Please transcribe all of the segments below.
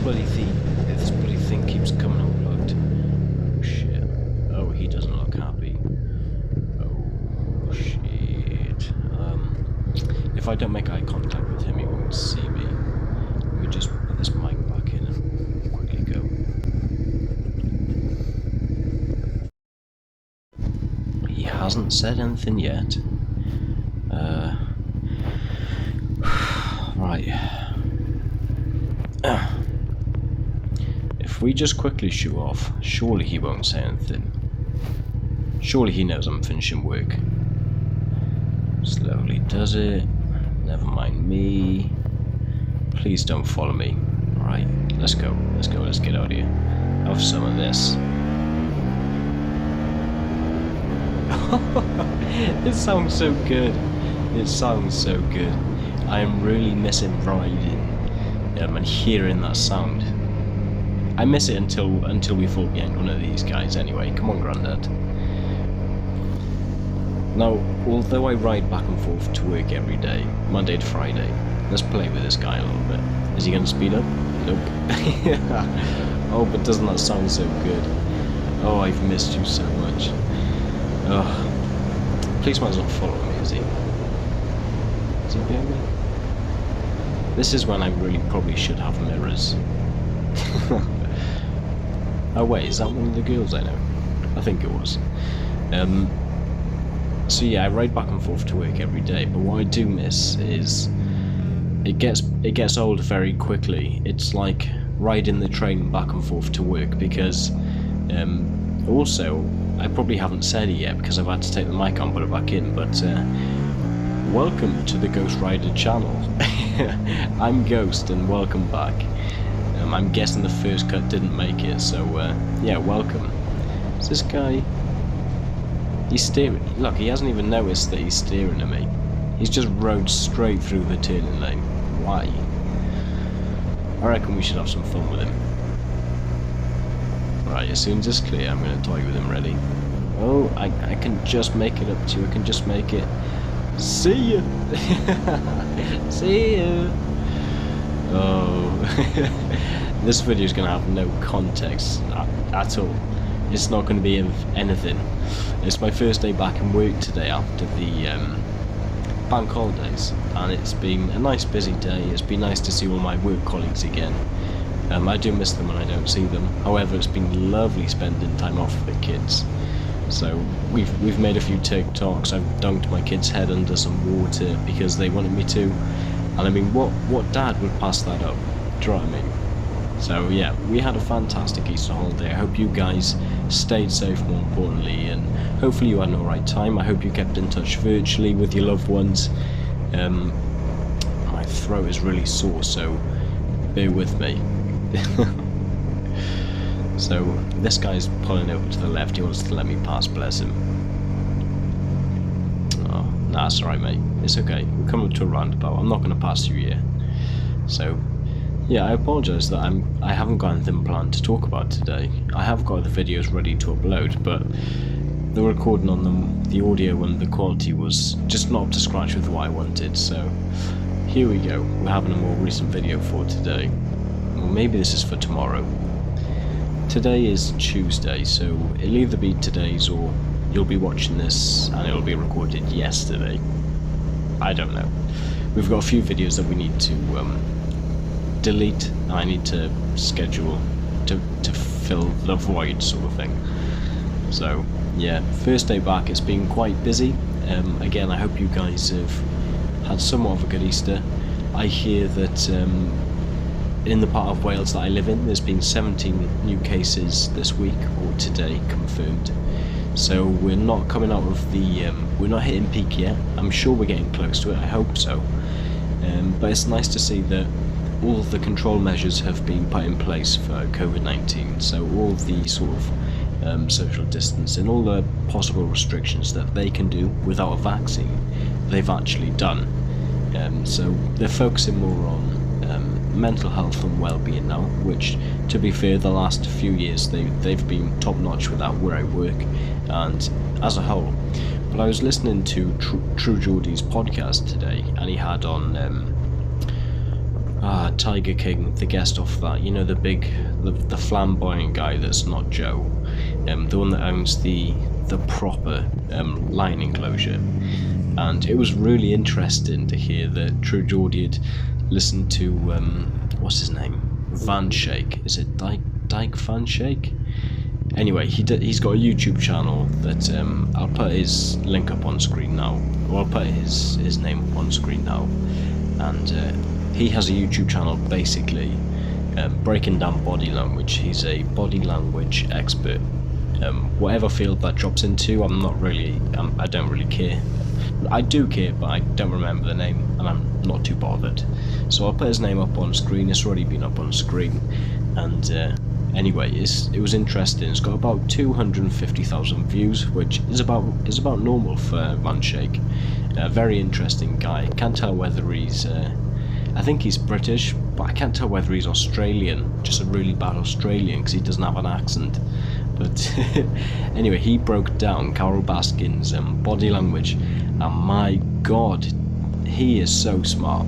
This bloody thing keeps coming unplugged. Oh shit. Oh, he doesn't look happy. Oh shit. If I don't make eye contact with him, he won't see me. Let me just put this mic back in and quickly go. He hasn't said anything yet. Right. If we just quickly shoot off, surely he won't say anything. Surely he knows I'm finishing work. Slowly does it. Never mind me. Please don't follow me. Alright, let's go, let's get out of here. Have some of this. It sounds so good. It sounds so good. I am really missing riding and hearing that sound. I miss it until we fall behind one of these guys anyway. Come on, Grandad. Now, although I ride back and forth to work every day, Monday to Friday, let's play with this guy a little bit. Is he going to speed up? Nope. Oh, but doesn't that sound so good? Oh, I've missed you so much. Oh, please might as well follow me, is he? Is he behind me? This is when I really probably should have mirrors. Oh wait, is that one of the girls I know? I think it was. So yeah, I ride back and forth to work every day, but what I do miss is it gets old very quickly. It's like riding the train back and forth to work because also I probably haven't said it yet because I've had to take the mic on and put it back in, but welcome to the GhostRiders channel. I'm Ghost and welcome back. I'm guessing the first cut didn't make it, so yeah, welcome. Is this guy? He's steering. Look, he hasn't even noticed that he's steering at me. He's just rode straight through the turning lane. Why? I reckon we should have some fun with him. Right, as soon as it's clear, I'm going to toy with him. Ready? Oh, I can just make it up to you. I can just make it. See ya! See ya! Oh, this video is going to have no context at all. It's not going to be of anything. It's my first day back in work today after the bank holidays, and it's been a nice busy day. It's been nice to see all my work colleagues again. I do miss them when I don't see them. However, it's been lovely spending time off with the kids. So we've made a few TikToks. I've dunked my kid's head under some water because they wanted me to. And I mean, what dad would pass that up? Do you know what I mean? So yeah, we had a fantastic Easter holiday. I hope you guys stayed safe, more importantly, and hopefully you had an alright time. I hope you kept in touch virtually with your loved ones. My throat is really sore, so bear with me. So this guy's pulling over to the left. He wants to let me pass, bless him. Oh, nah, it's alright, mate. It's okay. We're coming to a roundabout. I'm not going to pass you here. So yeah, I apologise that I haven't got anything planned to talk about today. I have got the videos ready to upload, but the recording on them, the audio and the quality was just not up to scratch with what I wanted. So here we go. We're having a more recent video for today. Well, maybe this is for tomorrow. Today is Tuesday, so it'll either be today's or you'll be watching this and it'll be recorded yesterday. I don't know. We've got a few videos that we need to delete. I need to schedule to fill the void, sort of thing. So yeah, first day back. It's been quite busy. Again, I hope you guys have had somewhat of a good Easter. I hear that in the part of Wales that I live in, there's been 17 new cases this week or today confirmed. So we're not coming out of the we're not hitting peak yet. I'm sure we're getting close to it. I hope so. But it's nice to see that all of the control measures have been put in place for COVID-19. So all of the sort of social distancing, all the possible restrictions that they can do without a vaccine, they've actually done. So they're focusing more on mental health and well-being now, which, to be fair, the last few years they've been top-notch with that where I work and as a whole. But I was listening to TRUE GEORDIES Podcast today, and he had on Tiger King, the guest off that, you know, the flamboyant guy that's not Joe, the one that owns the proper lion enclosure. And it was really interesting to hear that True Geordie had listened to, what's his name? Van Shake. Is it Dyke Van Shake? Anyway, he's got a YouTube channel that I'll put his link up on screen now. Or I'll put his name up on screen now. And he has a YouTube channel basically breaking down body language. He's a body language expert. Whatever field that drops into, I don't really care. I do care, but I don't remember the name, and I'm not too bothered. So I'll put his name up on screen. It's already been up on screen, and anyway, it was interesting. It's got about 250,000 views, which is about normal for Van Shake. A very interesting guy. Can't tell whether he's I think he's British, but I can't tell whether he's Australian. Just a really bad Australian because he doesn't have an accent. But anyway, he broke down Carol Baskin's body language, and my God, he is so smart.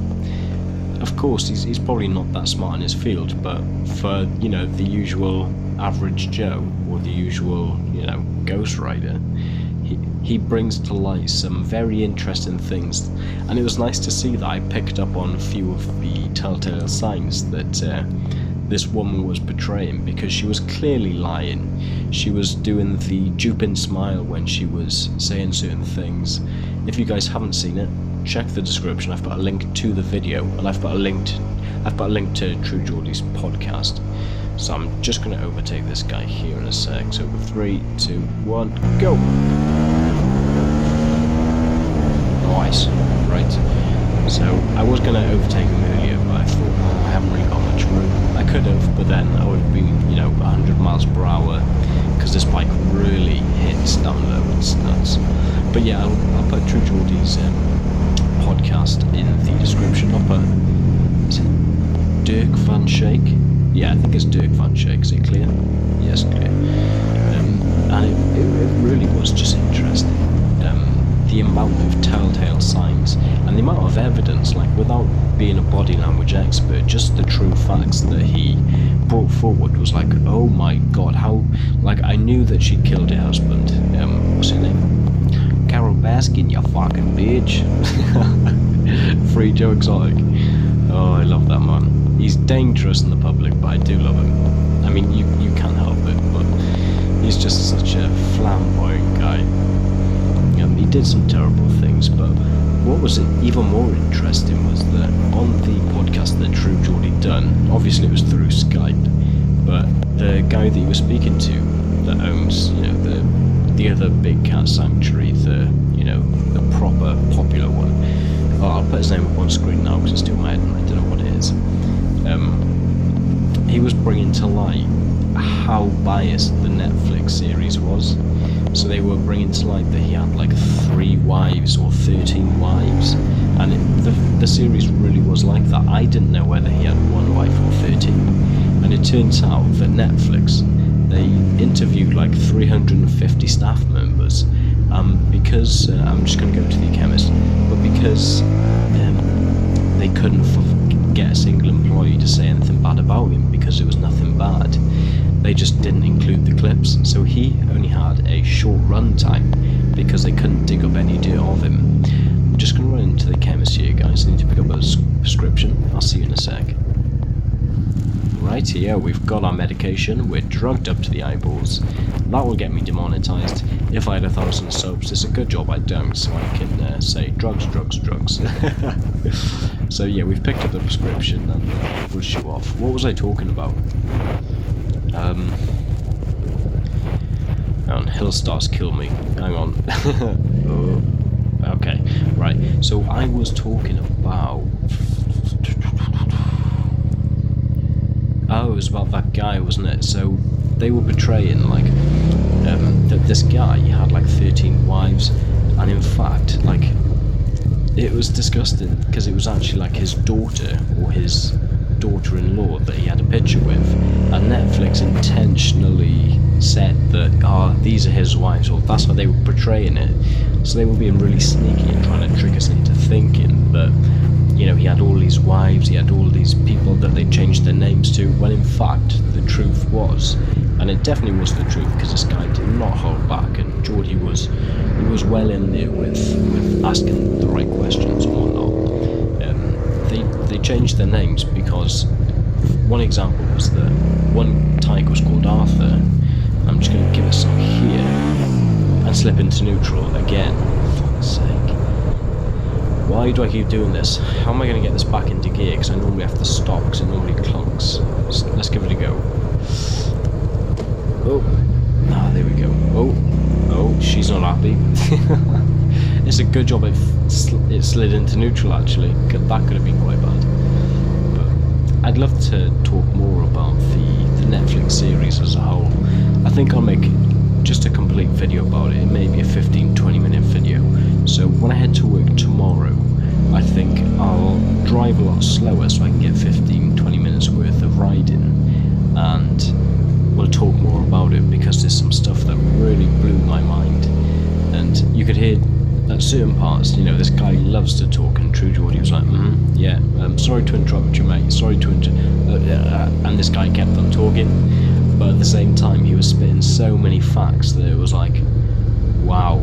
Of course, he's probably not that smart in his field, but for, you know, the usual average Joe or the usual, you know, GhostRider, he brings to light some very interesting things, and it was nice to see that I picked up on a few of the telltale signs that this woman was portraying, because she was clearly lying. She was doing the duping smile when she was saying certain things. If you guys haven't seen it, check the description. I've got a link to the video, and I've got a link to True Geordies Podcast. So I'm just going to overtake this guy here in a sec. So 3, 2, 1, go! Nice. Right. So I was going to overtake him earlier, but I thought, I haven't really got much room. I could have, but then I would have been, 100 miles per hour, because this bike really hits down low. It's nuts. But yeah, I'll put True Geordies podcast in the description. I'll put, is it Dirk Van Shake? Yeah, I think it's Dirk Van Shake. Is it clear? Yes, clear. And it really was just interesting. The amount of telltale signs and the amount of evidence, like, without being a body language expert, just the true facts that he brought forward was like, oh my God, how, like, I knew that she killed her husband. What's her name? Carol Baskin, you fucking bitch. Free Joe Exotic. Oh, I love that man. He's dangerous in the public, but I do love him. I mean, you can't help it, but he's just such a flamboyant guy. He did some terrible things, but what was even more interesting was that on the podcast that True Geordie done, obviously it was through Skype, but the guy that he was speaking to that owns, the other big cat sanctuary, the proper popular one. Oh, I'll put his name up on screen now because it's still in my head and I don't know what it is. He was bringing to light how biased the Netflix series was. So they were bringing to light that he had like 3 wives or 13 wives, and the series really was like that. I didn't know whether he had 1 wife or 13, and it turns out that Netflix, they interviewed like 350 staff members, because I'm just going to go to the chemist, but because they couldn't get a single employee to say anything bad about him because it was nothing bad. They just didn't include the clips, so he only had a short run time because they couldn't dig up any dirt of him. I'm just going to run into the chemist here, guys. I need to pick up a prescription. I'll see you in a sec. Right here, we've got our medication. We're drugged up to the eyeballs. That will get me demonetized. If I had 1,000 subs, it's a good job I don't, so I can say drugs, drugs, drugs. So yeah, we've picked up the prescription and we'll shoot off. What was I talking about? Hill stars kill me. Hang on. Oh, okay, right. So I was talking about. Oh, it was about that guy, wasn't it? So they were portraying like that this guy had like 13 wives, and in fact, like, it was disgusting because it was actually like his daughter or his daughter-in-law that he had a picture with, and Netflix intentionally said that these are his wives, or that's how they were portraying it. So they were being really sneaky and trying to trick us into thinking that he had all these wives, he had all these people that they changed their names to, when in fact the truth was, and it definitely was the truth, because this guy did not hold back, and Geordie was well in there with asking the right questions and whatnot. They changed their names because one example was that one tyke was called Arthur. I'm just going to give it some here and slip into neutral again. For fuck's sake. Why do I keep doing this? How am I going to get this back into gear? Because I normally have to stop, because it normally clunks. Let's give it a go. Oh, there we go. Oh, she's not happy. It's a good job it slid into neutral, actually. That could have been quite bad. But I'd love to talk more about the Netflix series as a whole. I think I'll make just a complete video about it. It may be a 15-20 minute video. So when I head to work tomorrow, I think I'll drive a lot slower so I can get 15-20 minutes worth of riding, and we'll talk more about it, because there's some stuff that really blew my mind. And you could hear at certain parts, this guy loves to talk, and True Geordie was like, yeah, sorry to interrupt you, mate, sorry to and this guy kept on talking, but at the same time he was spitting so many facts that it was like, wow,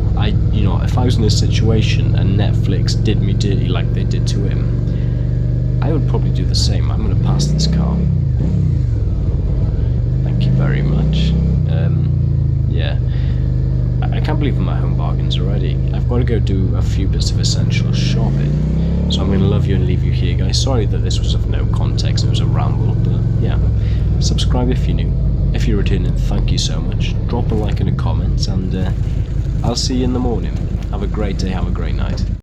if I was in this situation and Netflix did me dirty like they did to him, I would probably do the same. I'm going to pass this car. Thank you very much. Yeah. I can't believe I'm at Home Bargains already. I've got to go do a few bits of essential shopping. So I'm going to love you and leave you here, guys. Sorry that this was of no context, it was a ramble, but yeah. Subscribe if you're new. If you're returning, thank you so much. Drop a like and a comment, and I'll see you in the morning. Have a great day, have a great night.